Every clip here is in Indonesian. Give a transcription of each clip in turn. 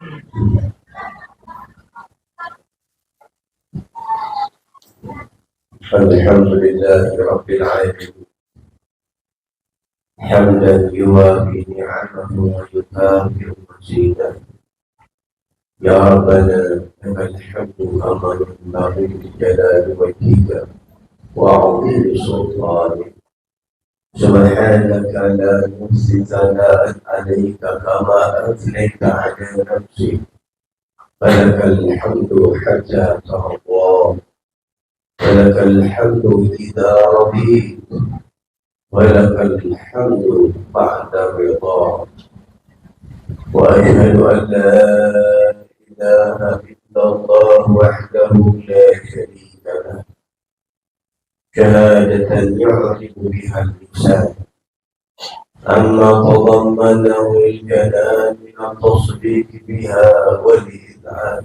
الحمد لله رب العالمين حمدا يوافي نعمه ويكافئ مزيدا. يا ربنا لك الحمد كما ينبغي لجلال وجهك وعظيم سلطانك. سبحانك لا نحصي ثناء عليك كما اثنيت على نفسك، فلك الحمد حتى ترضى، ولك الحمد إذا رضيت، ولك الحمد بعد الرضا. وأشهد أن لا إله إلا الله وحده لا شريك له، شهادة يعرف بها اللسان عما تضمنه الكلام من التصديق بها والإذعان.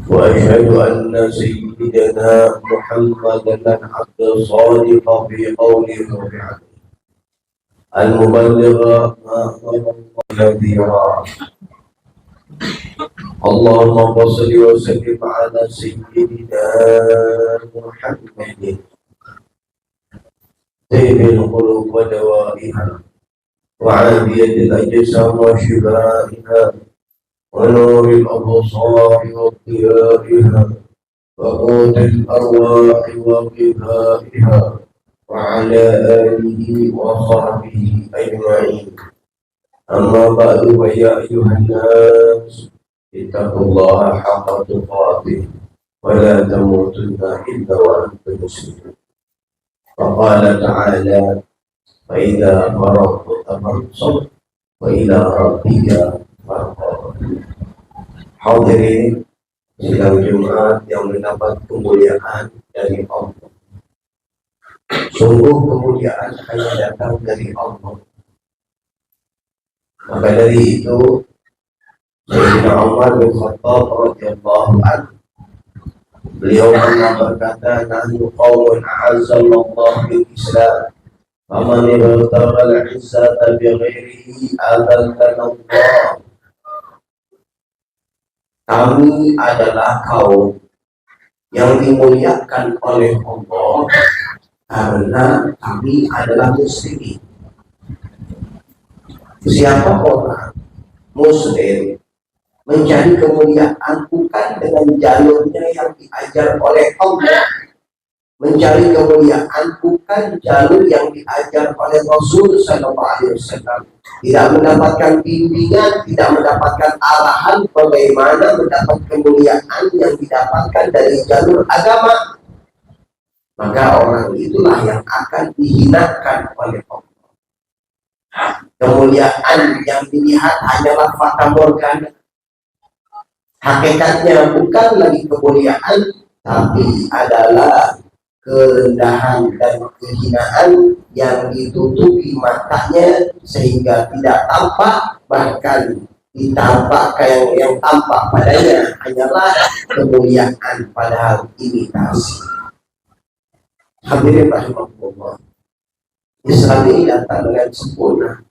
وأشهد أن سيدنا محمدا العبد الصادق في قوله وفعله، المبلغ ما أمر نذيرا. اللهم صل وسلم على سيدنا محمد طيب القلوب ودوائها وعافية الأجسام وشفائها ونور الأبصار وضيائها وقوت الأرواح وقفائها وعلى آله وصحبه أجمعين. أما بعد، فيا أيها الناس اتقوا الله حق تقاته ولا تموتن إلا وأنتم مسلمون. وقال تعالى: فإذا فرغت فانصب وإلى ربك farghab. Hadirin sidang Jumat yang mendapat kemuliaan dari Allah. Sungguh kemuliaan hanya datang dari Allah. Maka dari itu Sayyidina Umar bin Khattab radhiyallahu anhu, beliau pernah berkata, nahnu qaumun a'azzallahu bil Islam, faman ibtagha al-'izzata bi ghairihi adallana Allah. Kami adalah kaum yang dimuliakan oleh Allah karena kami adalah muslimin. Siapa orang muslim mencari kemuliaan bukan dengan jalurnya yang diajar oleh Allah, mencari kemuliaan bukan jalur yang diajar oleh Rasul Sallallahu Alaihi Wasallam, tidak mendapatkan bimbingan, tidak mendapatkan arahan bagaimana mendapat kemuliaan yang didapatkan dari jalur agama, maka orang itulah yang akan dihinakan oleh Allah. Kemuliaan yang dilihat hanyalah fata morgana. Hakikatnya bukan lagi kemuliaan, tapi adalah kerendahan dan kehinaan yang ditutupi matanya sehingga tidak tampak, bahkan ditampakkan yang tampak padanya hanyalah kemuliaan, padahal imitasi. Hadirin rahimahullah, Islam ini datang dengan sempurna,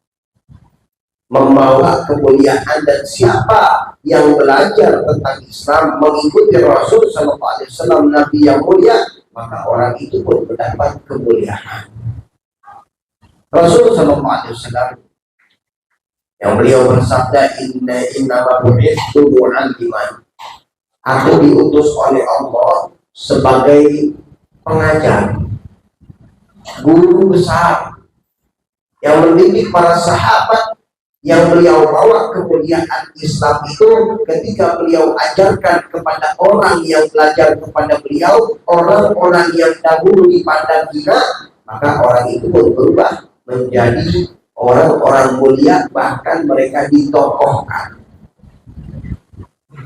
membawa kemuliaan, dan siapa yang belajar tentang Islam, mengikuti Rasul Sallallahu Alaihi Wasallam, Nabi yang mulia, maka orang itu pun mendapat kemuliaan. Rasul Sallallahu Alaihi Wasallam yang beliau bersabda, inna bu'ithu mu'alliman, aku diutus oleh Allah sebagai pengajar, guru besar yang mendidik para sahabat. Yang beliau bawa kemuliaan Islam itu ketika beliau ajarkan kepada orang yang belajar kepada beliau, orang-orang yang dahulu dipandang hina, maka orang itu pun berubah menjadi orang-orang mulia, bahkan mereka ditokohkan.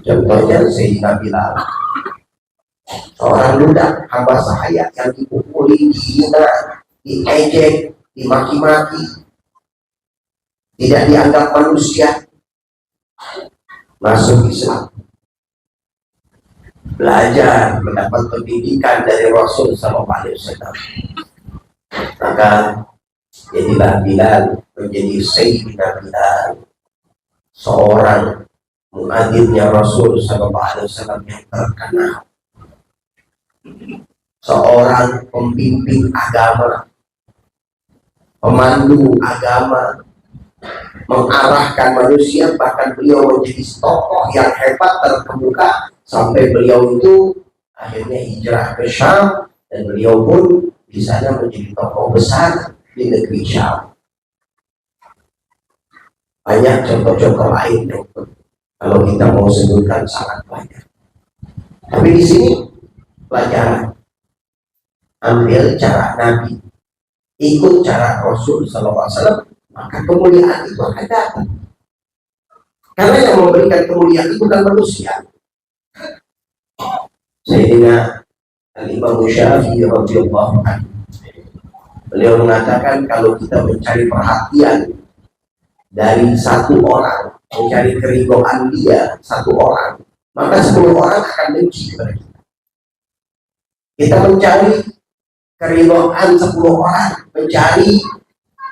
Contohnya Sayyidina Bilal, seorang budak hamba sahaya yang dipukuli, dihina, diejek, dimaki-maki, tidak dianggap manusia, masuk Islam, belajar, mendapat pendidikan dari Rasul Sallallahu Alaihi Wasallam. Maka jadilah Bilal menjadi Sayyidina Bilal, seorang muadzinnya Rasul Sallallahu Alaihi Wasallam yang terkenal, seorang pembimbing agama, pemandu agama, mengarahkan manusia, bahkan beliau menjadi tokoh yang hebat terkemuka sampai beliau itu akhirnya hijrah ke Syam dan beliau pun di sana menjadi tokoh besar di negeri Syam. Banyak contoh-contoh lain kalau kita mau sebutkan sangat banyak. Tapi di sini pelajaran, ambil cara Nabi, ikut cara Rasul Sallallahu Alaihi Wasallam, maka kemuliaan itu akan datang. Karena yang memberikan kemuliaan itu bukan manusia. Sayyidina Al-Imam Syafi'i radhiyallahu anhu, beliau mengatakan kalau kita mencari perhatian dari satu orang, mencari keridhaan dia satu orang, maka 10 orang akan benci kepada kita. Kita mencari keridhaan 10 orang, mencari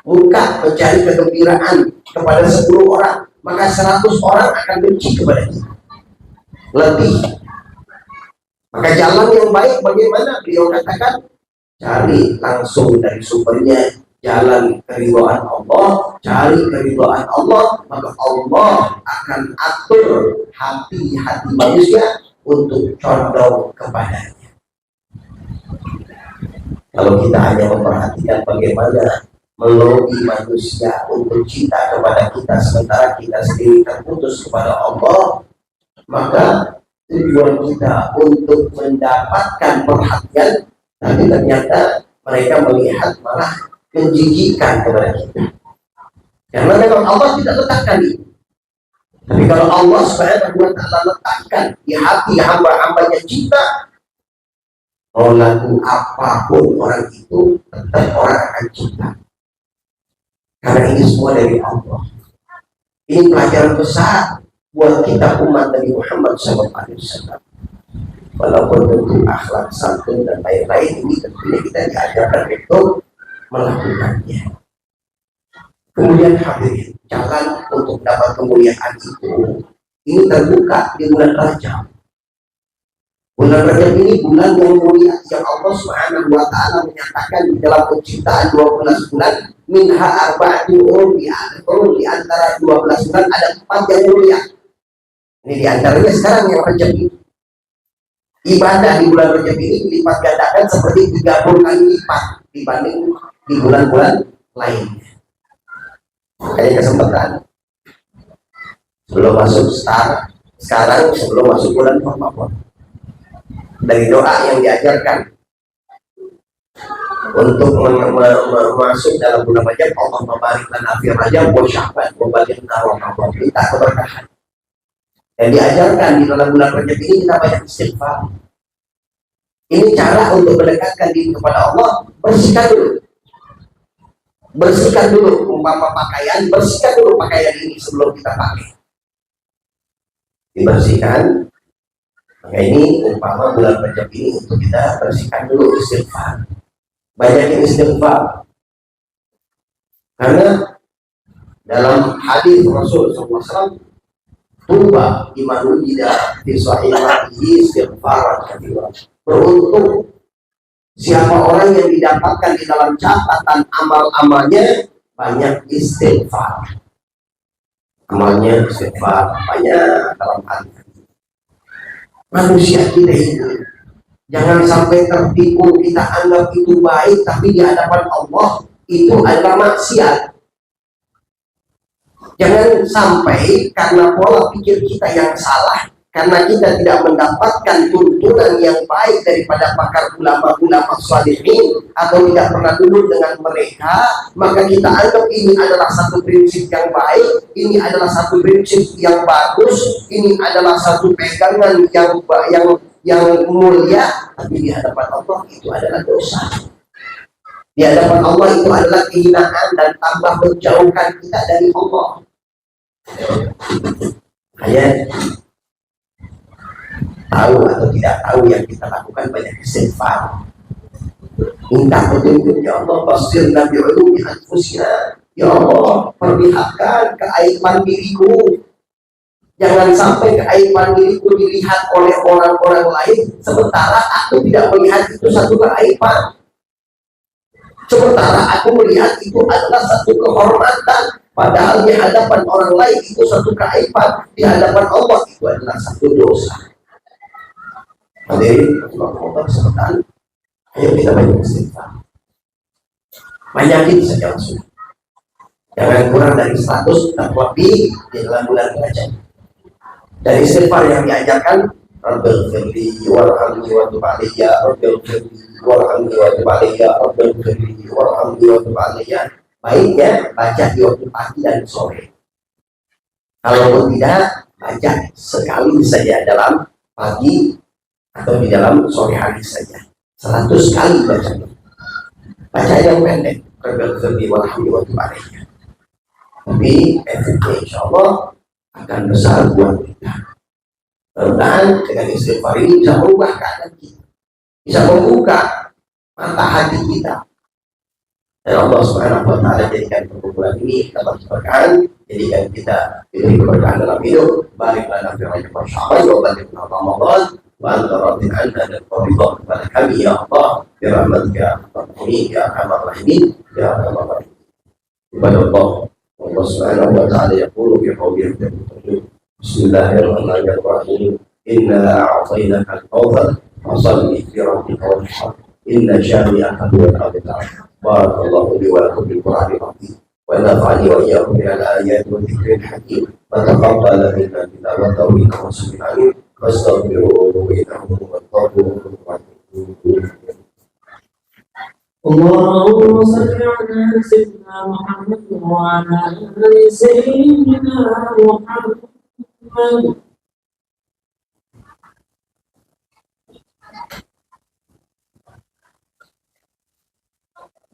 muka, mencari kegembiraan kepada 10 orang, maka 100 orang akan benci kepada kita. Lebih. Maka jalan yang baik bagaimana? Beliau katakan, cari langsung dari sumbernya, jalan keridhaan Allah, cari keridhaan Allah, maka Allah akan atur hati-hati manusia untuk condong kepadanya. Kalau kita hanya memperhatikan bagaimana melobi manusia untuk cinta kepada kita sementara kita sendiri terputus kepada Allah, maka tujuan kita untuk mendapatkan perhatian, tapi ternyata mereka melihat malah menjijikan kepada kita. Karena memang Allah tidak letakkan itu. Tapi kalau Allah Subhanahu wa Ta'ala letakkan di hati hamba-hambanya cinta, mau laku apapun orang itu, tetap orang akan cinta. Karena ini semua dari Allah. Ini pelajaran besar buat kita umat Nabi Muhammad SAW. Walaupun tentu akhlak, santun dan lain-lain ini tentunya kita diajarkan untuk melakukannya. Kemudian hadirin, jalan untuk dapat kemuliaan itu ini terbuka di bulan Rajab. Bulan Rajab ini bulan yang mulia yang Allah Subhanahu wa Ta'ala menyatakan di dalam penciptaan 12 bulan, minha arba'atun hurum, di antara 12 bulan ada 4 yang mulia. Ini di antaranya sekarang yang Rajab ini. Ibadah di bulan Rajab ini dilipat gandakan seperti 30 kali lipat dibanding di bulan-bulan lainnya. Makanya kesempatan sebelum masuk sekarang sebelum masuk bulan Ramadan, dari doa yang diajarkan untuk masuk dalam bulan Rajab, Allah barik lana fi Rajab wa Sya'ban wa balighna Ramadan, minta keberkahan. Dan diajarkan di dalam bulan Rajab ini kita banyak istighfar. Ini cara untuk mendekatkan diri kepada Allah. Bersihkan dulu umpama pakaian, bersihkan dulu pakaian ini sebelum kita pakai. Dibersihkan. Maka ini umpama bulan Rajab ini untuk kita bersihkan dulu, istighfar. Banyakin istighfar. Karena dalam hadis Rasul SAW, tuba imanu ida fi sahihatihi istighfaran katsiran. Beruntung siapa orang yang didapatkan di dalam catatan amal-amalnya banyak istighfar. Amalnya istighfar banyak dalam hati. Manusia kita ini jangan sampai tertipu, kita anggap itu baik tapi di hadapan Allah itu adalah maksiat. Jangan sampai karena pola pikir kita yang salah, karena kita tidak mendapatkan tuntunan yang baik daripada pakar ulama-ulama shalihin atau tidak pernah duduk dengan mereka, maka kita anggap ini adalah satu prinsip yang baik, ini adalah satu prinsip yang bagus, ini adalah satu pegangan yang mulia, tapi di hadapan Allah itu adalah dosa. Di hadapan Allah itu adalah kehinaan dan tambah menjauhkan kita dari Allah. Hanya tahu atau tidak tahu yang kita lakukan banyak istighfar. Minta petunjuk, ya Allah, basirna bi'ulumi anfusina. Ya Allah, perlihatkan keaiban diriku. Jangan sampai keaiban itu dilihat oleh orang-orang lain, sementara aku tidak melihat itu satu keaiban. Sementara aku melihat itu adalah satu kehormatan, padahal di hadapan orang lain itu satu keaiban, di hadapan Allah itu adalah satu dosa. Hadirin, Allah sekalian, ayo kita banyak istighfar. Banyakin saja langsung. Jangan kurang dari 100 dan lebih di dalam bulan Rajab. Dan istighfar yang diajarkan, Rabbil firli warhamni wa tub alayya, Rabbil firli warhamni wa tub alayya, Rabbil firli warhamni wa tub alayya. Baiknya baca di waktu pagi dan sore. Kalau tidak, baca sekali saja dalam pagi atau di dalam sore hari saja. 100 kali baca. Baca yang pendek, Rabbil firli warhamni wa tub alayya. Tapi efeknya insya Allah akan besar buat kita. Dan dengan istighfar ini bisa merubah keadaan kita, bisa membuka mata hati kita. Dan Allah Subhanahu wa Ta'ala jadikan perkumpulan ini dapat keberkahan, jadikan kita diberi keberkahan dalam hidup. Barik lana fi rajab wa sya'ban wa balighna Ramadan wa anta radin 'anna dan qadha kepada kami ya Allah bi rahmatika ya arhamar ya arhamar rahimin ya arhamar rahimin. Kepada Allah Subhanahu wa Ta'ala yaqulu bi qawlihi Bismillahirrahmanirrahim. Inna a'tainaka al-kautsar fasalli li rabbika wanhar. Inna syani'aka huwal abtar. Barakallahu li wa lakum bil Qur'anil azim. Wa nafa'ani wa iyyakum bil ayati wa dzikril hakim. Wa taqabbal minna tilawatahu innahu sami'un 'alim. Wastaghfiruhu innahu huwal ghafurur rahim. اللهم صل على سيدنا محمد وعلى آل سيدنا محمد.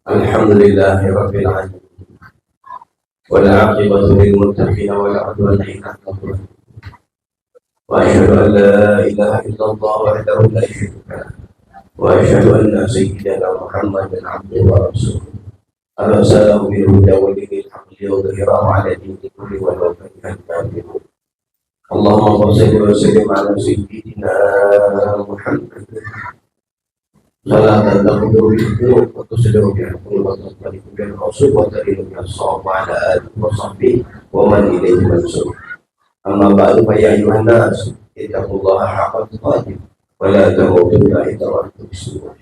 الحمد لله رب العالمين والعاقبة للمتقين ولا عدوان إلا على الظالمين وأشهد أن لا إله إلا الله وحده لا شريك له وأشهد أن سيدنا محمدا عبده ورسوله أرسله بالهدى ودين الحق ليظهره على دين كله ولو كره الكافرون. اللهم صل وسلم على سيدنا محمد صلاة تغفر بالذنوب وتصلح بها القلوب وتنطلق بها العصوب وترد بها الصواب على آله وصحبه ومن إليه منسوب. أما بعد فيا أيها الناس اتقوا الله حق تقاته ولا تموتن إلا وأنتم مسلمون.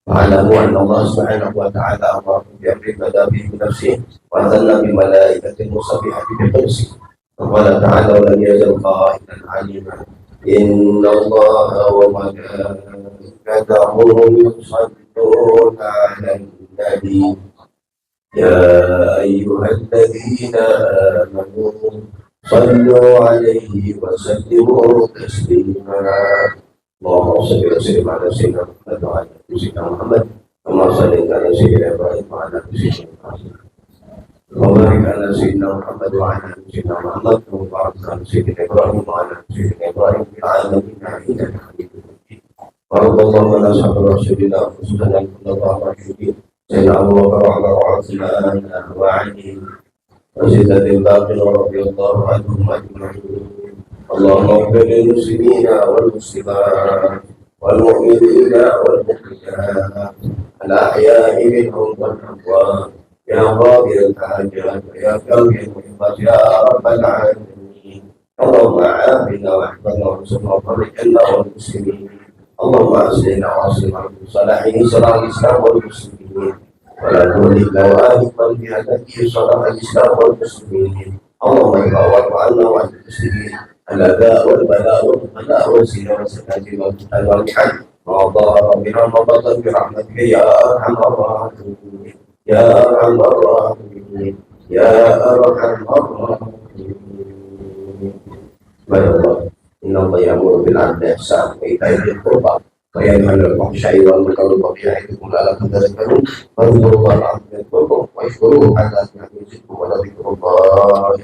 واعلموا أن الله سبحانه وتعالى أمركم بأمر بدا به بنفسه وأذن بملائكة المسبحة بقدسه. وقال تعالى ولم يزل قائلا عليما إن الله وملائكته يصلون على النبي يا أيها الذين آمنوا صلوا عليه وسلموا تسليما. اللهم صل وسلم على سيدنا محمد وعلى آل سيدنا محمد كما صليت على سيدنا إبراهيم وعلى آل سيدنا إبراهيم وبارك على سيدنا محمد وعلى آل سيدنا محمد كما باركت على سيدنا إبراهيم وعلى آل سيدنا إبراهيم في العالمين إنك حميد مجيد. ورضي الله عن أصحاب رسول الله وسلم كل الله راشدين سيدنا أبو بكر وعمر وعثمان وعلي وسيدنا الباقر رضي الله عنهم أجمعين. اللهم اغفر للمسلمين والمسلمات والمؤمنين والمؤمنات الأحياء منهم والأموات يا قاضي الحاجات ويا كافي المحبات يا رب العالمين. اللهم عافنا واحفظنا وارزقنا وفرج عنا والمسلمين. اللهم أصلحنا واصلح صلاحه صلاح الإسلام والمسلمين ولا تهلكنا وآلك من بهدته صلاح الإسلام والمسلمين. اللهم ارضى عنا وعن المسلمين الأذى والبلاء والغلاء والزنا والسكاكين والفتن والمحن ما ظهر منها ما بطن برحمتك يا أرحم الراحمين يا أرحم الراحمين يا أرحم الراحمين. بارك الله إن الله يأمر بالعدل والإحسان وإيتاء ذي القربى وينهى عن الفحشاء والمنكر والبغي يعظكم لعلكم تذكرون. فاذكروا الله العظيم يذكركم واشكروه على نعمه يزدكم ولذكر الله